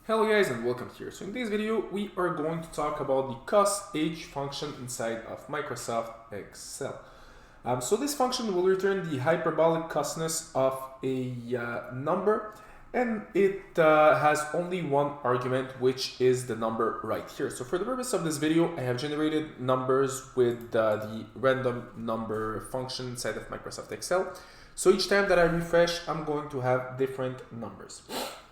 Hello guys and welcome here. So in this video we are going to talk about the COSH function inside of Microsoft Excel. So this function will return the hyperbolic cosness of a number, and it has only one argument, which is the number right here. So for the purpose of this video, I have generated numbers with the random number function inside of Microsoft Excel. So each time that I refresh, I'm going to have different numbers.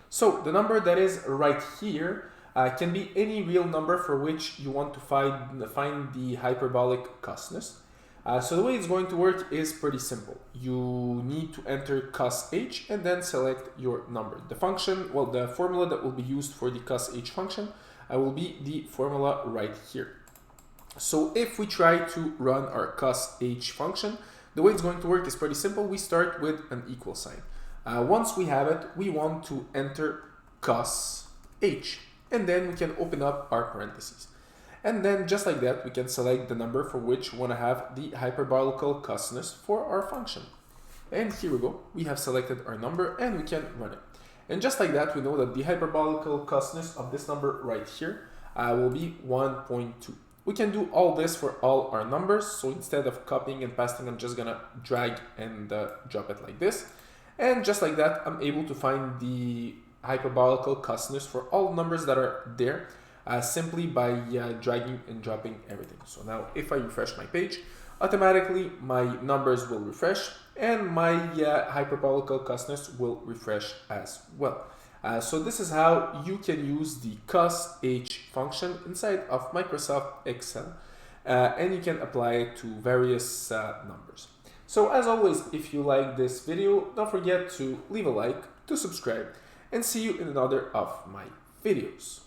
So the number that is right here can be any real number for which you want to find the hyperbolic cosness. So the way it's going to work is pretty simple. You need to enter COSH and then select your number. The function, well, the formula that will be used for the COSH function will be the formula right here. So if we try to run our COSH function, the way it's going to work is pretty simple. We start with an equal sign. Once we have it, we want to enter COSH, and then we can open up our parentheses. And then just like that, we can select the number for which we want to have the hyperbolical cosness for our function. And here we go. We have selected our number and we can run it. And just like that, we know that the hyperbolical cosness of this number right here will be 1.2. We can do all this for all our numbers. So instead of copying and pasting, I'm just gonna drag and drop it like this. And just like that, I'm able to find the hyperbolical cosness for all numbers that are there simply by dragging and dropping everything. So now if I refresh my page, automatically my numbers will refresh and my hyperbolical cosness will refresh as well. So this is how you can use the COSH function inside of Microsoft Excel, and you can apply it to various numbers. So as always, if you like this video, don't forget to leave a like, to subscribe, and see you in another of my videos.